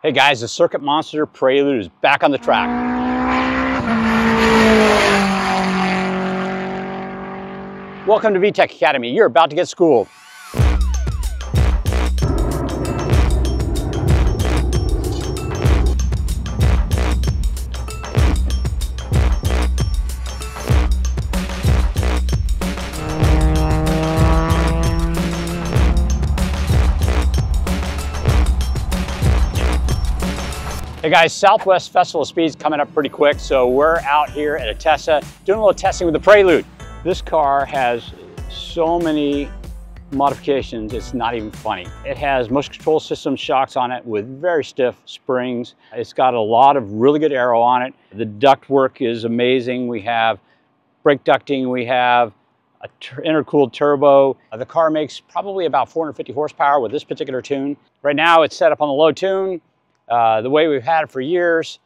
Hey guys, the Circuit Monsters Prelude is back on the track. Welcome to VTEC Academy. You're about to get schooled. Hey guys, Southwest Festival of Speed's coming up pretty quick, so we're out here at Atessa doing a little testing with the Prelude. This car has so many modifications, it's not even funny. It has motion control system shocks on it with very stiff springs. It's got a lot of really good aero on it. The duct work is amazing. We have brake ducting, we have an intercooled turbo. The car makes probably about 450 horsepower with this particular tune. Right now it's set up on the low tune. The way we've had it for years.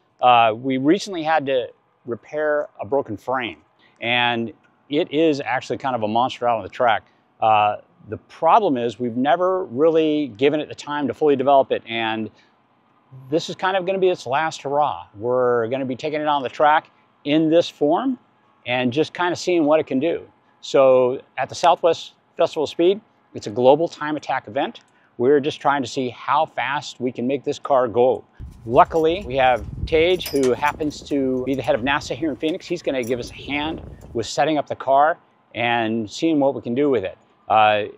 We recently had to repair a broken frame, and it is actually kind of a monster out on the track. The problem is we've never really given it the time to fully develop it, and this is kind of going to be its last hurrah. We're going to be taking it on the track in this form and just kind of seeing what it can do. So at the Southwest Festival of Speed, it's a global time attack event. We're just trying to see how fast we can make this car go. Luckily, we have Tage, who happens to be the head of NASA here in Phoenix. He's going to give us a hand with setting up the car and seeing what we can do with it.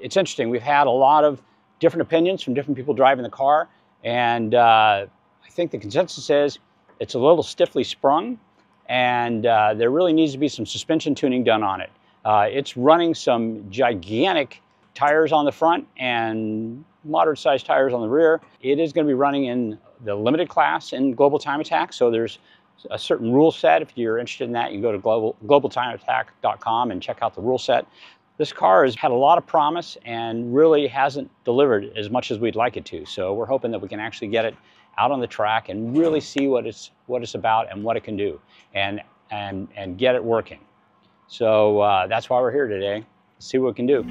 It's interesting. We've had a lot of different opinions from different people driving the car, and I think the consensus is it's a little stiffly sprung, and there really needs to be some suspension tuning done on it. It's running some gigantic tires on the front and moderate sized tires on the rear. It is going to be running in the limited class in Global Time Attack, so there's a certain rule set. If you're interested in that, you can go to globaltimeattack.com and check out the rule set. This car has had a lot of promise and really hasn't delivered as much as we'd like it to, so we're hoping that we can actually get it out on the track and really see what it's about and what it can do, and get it working. So that's why we're here today, see what we can do.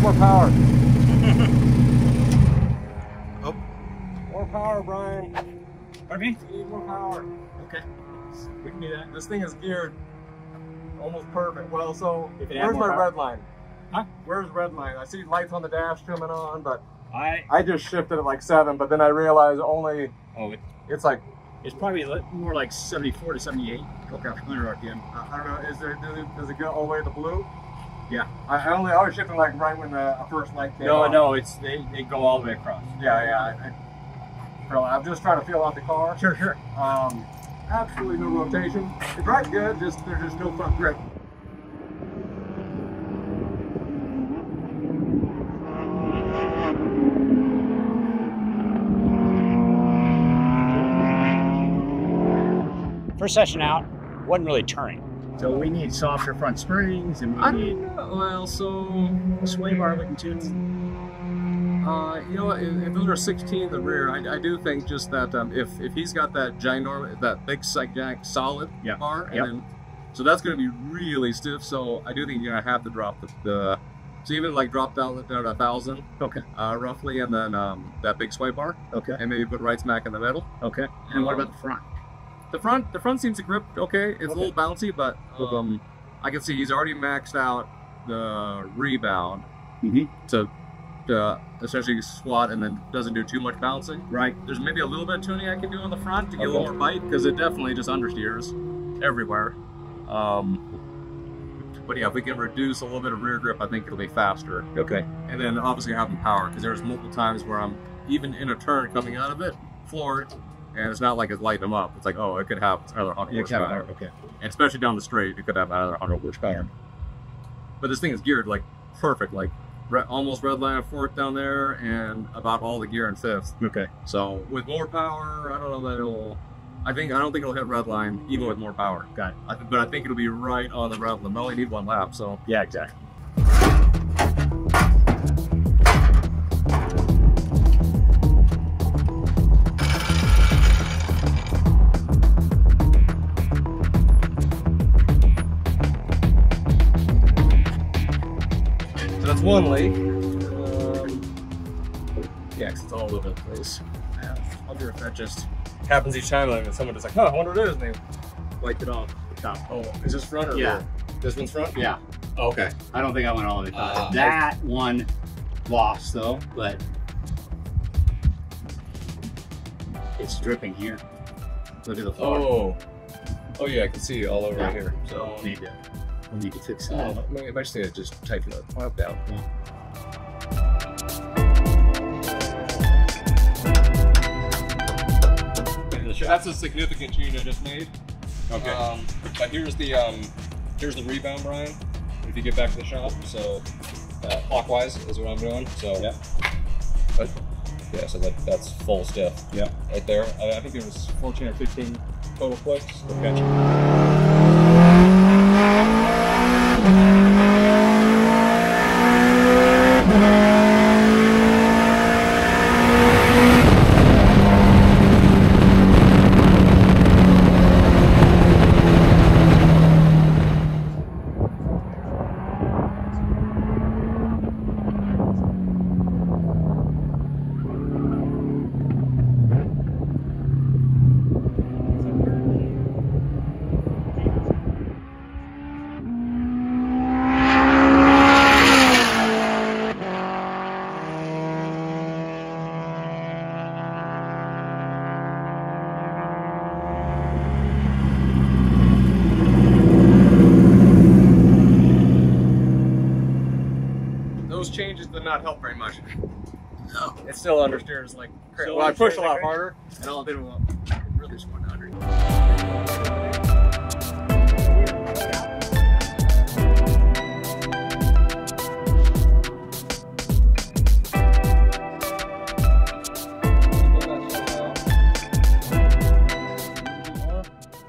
More power. Oh. More power, Brian. Pardon me? You need more power. Okay. We can do that. This thing is geared almost perfect. Well, so If it where's my red line? Huh? Where's red line? I see lights on the dash coming on, but I just shifted it like 7, but then I realized only it's like it's probably more like 74 to 78. Okay, 100 RPM. I don't know. Does it go all the way to blue? Yeah. I was shifting like right when the first light came on. No, it's they go all the way across. Yeah. I'm just trying to feel out the car. Sure, sure. Absolutely no rotation. It drives good, there's just no front grip. First session out, wasn't really turning. So we need softer front springs, and we need Well, so a sway bar we can tune. you know, if those are 16 in the rear, I do think just that if he's got that ginormous, that big solid bar, and then so that's going to be really stiff. So I do think you're going to have to drop the so even like drop down to 1,000, Okay. Roughly, and then that big sway bar, Okay. and maybe put right smack in the middle. Okay. And what about the front? The front seems to grip okay. It's a little bouncy, but I can see he's already maxed out the rebound to essentially squat, and then doesn't do too much bouncing. Right. There's maybe a little bit of tuning I can do on the front to get a little more bite, because it definitely just understeers everywhere. But yeah, if we can reduce a little bit of rear grip, I think it'll be faster. Okay. And then obviously having power, because there's multiple times where I'm even in a turn coming out of it, floored, and it's not like it's lighting them up. It's like, oh, it could have another 100 horsepower. Okay. And especially down the straight, it could have another 100 horsepower. But this thing is geared like perfect, like almost red line of fourth down there, and about all the gear in fifth. Okay. So with more power, I don't know that it'll. I don't think it'll hit red line even with more power. Got it. But I think it'll be right on the red line. I only need one lap, so Yeah, exactly. So that's one lake. Yeah, 'cause it's all over the place. I wonder if that just happens each time. Like someone just like, oh, I wonder what it is, and they wiped it off. Top. Oh, is this front or Yeah. rear? This one's front? Yeah. Oh, okay. I don't think I went all the way through. That one lost though, but it's dripping here. Look at the floor. Oh yeah, I can see all over here. So we'll need to fix that. Oh, I might say just tighten the clamp down. That's a significant change I just made. Okay. But here's the rebound, Brian. If you get back to the shop, so clockwise is what I'm doing. So yeah. So that's full stiff. Yeah. Right there. I think it was 14 or 15 total clicks. Okay. Changes did not help very much. No. It still understeers like crazy. Well, I pushed a lot harder, and all it did was really just went under.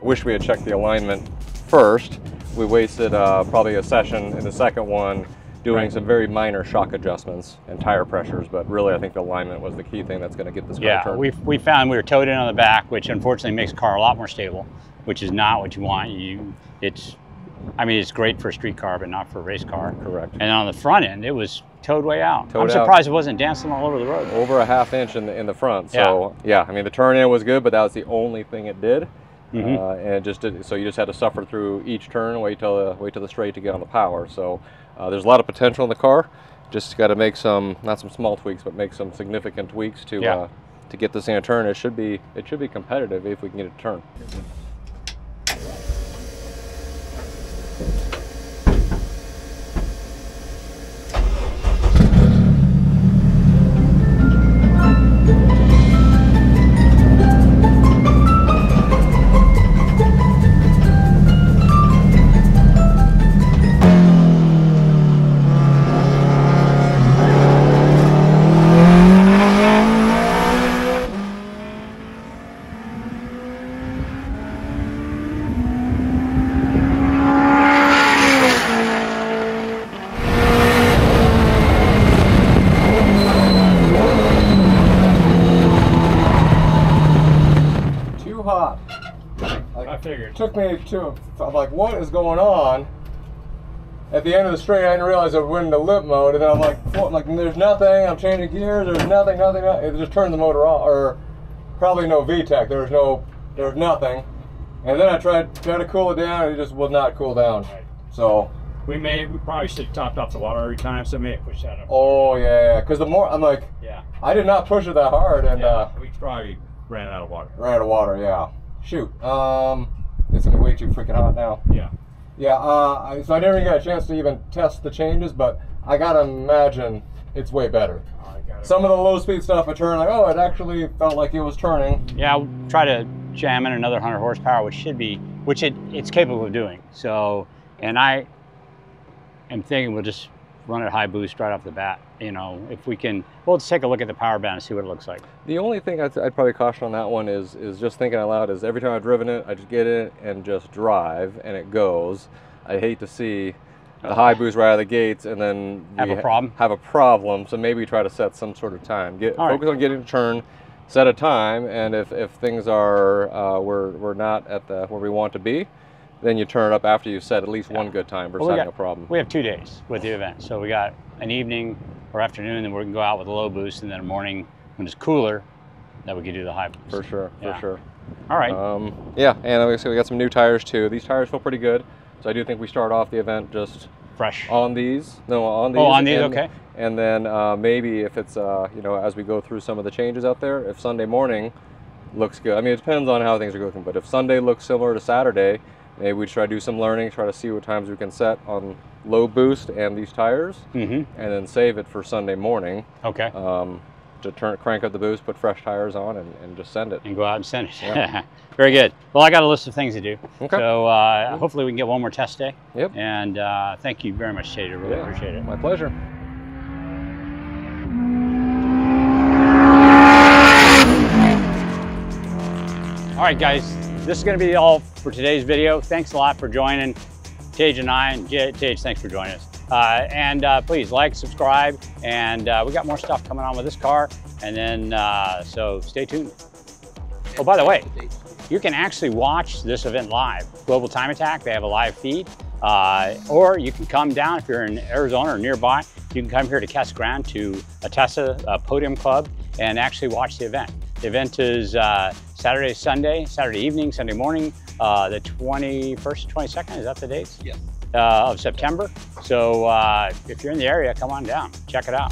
Wish we had checked the alignment first. We wasted probably a session in the second one doing some very minor shock adjustments and tire pressures, but really I think the alignment was the key thing that's going to get this car turned. We found we were towed in on the back, which unfortunately makes the car a lot more stable, which is not what you want. I mean, it's great for a street car, but not for a race car. Correct. And on the front end, it was towed way out. I'm surprised it wasn't dancing all over the road. Over a ½ inch in the front. So yeah, I mean the turn in was good, but that was the only thing it did. And it just did, so you just had to suffer through each turn, wait till the straight to get on the power. So there's a lot of potential in the car. Just got to make not some small tweaks, but make some significant tweaks to get this thing to turn. It should be competitive if we can get it to turn. hot. Like, I figured. It took me to, I'm like, what is going on? At the end of the straight, I didn't realize I went into lip mode, and then I'm like, there's nothing. I'm changing gears. There's nothing. It just turned the motor off, or probably no VTEC. There was nothing. And then I tried to cool it down, and it just would not cool down. Right. So we probably should have topped off the water every time, so maybe push that up. Oh yeah, because the more I'm like, yeah, I did not push it that hard, and we probably ran out of water. Ran out of water, yeah. Shoot, it's gonna be way too freaking hot now. Yeah. Yeah, so I never got a chance to even test the changes, but I gotta imagine it's way better. Some of the low speed stuff I turned like, oh, it actually felt like it was turning. Yeah, I'll try to jam in another 100 horsepower, which it's capable of doing. So, and I am thinking we'll just run it high boost right off the bat. You know, if we can, we'll just take a look at the power band and see what it looks like. The only thing I'd probably caution on that one is just thinking out loud is every time I've driven it, I just get in and just drive and it goes. I hate to see the high boost right out of the gates and then have a problem. So maybe try to set some sort of time. Focus on getting to turn, set a time, and if things are we're not at where we want to be, then you turn it up after you set at least one good time versus having a problem. We have 2 days with the event, so we got an evening or afternoon, then we can go out with a low boost, and then a morning when it's cooler, that we can do the high boost. For sure, for sure. All right. Yeah, and obviously we got some new tires too. These tires feel pretty good, so I do think we start off the event just fresh on these. No, on these. Oh, on these, okay. And then maybe if it's you know, as we go through some of the changes out there, if Sunday morning looks good. I mean, it depends on how things are looking, but if Sunday looks similar to Saturday, maybe we try to do some learning, try to see what times we can set on low boost and these tires, and then save it for Sunday morning. Okay. To crank up the boost, put fresh tires on, and just send it. And go out and send it. Yeah. Very good. Well, I got a list of things to do. Okay. So hopefully we can get one more test day. Yep. And thank you very much, Tate. I really appreciate it. My pleasure. All right, guys. This is going to be all for today's video. Thanks a lot for joining Tage and I. And Tage, thanks for joining us. Please like, subscribe, and we got more stuff coming on with this car. And then, so stay tuned. Oh, by the way, you can actually watch this event live. Global Time Attack, they have a live feed. Or you can come down if you're in Arizona or nearby. You can come here to Casa Grande to Atessa Podium Club and actually watch the event. The event is Saturday evening, Sunday morning, the 21st, 22nd, is that the dates? Yes. Of September. So if you're in the area, come on down, check it out.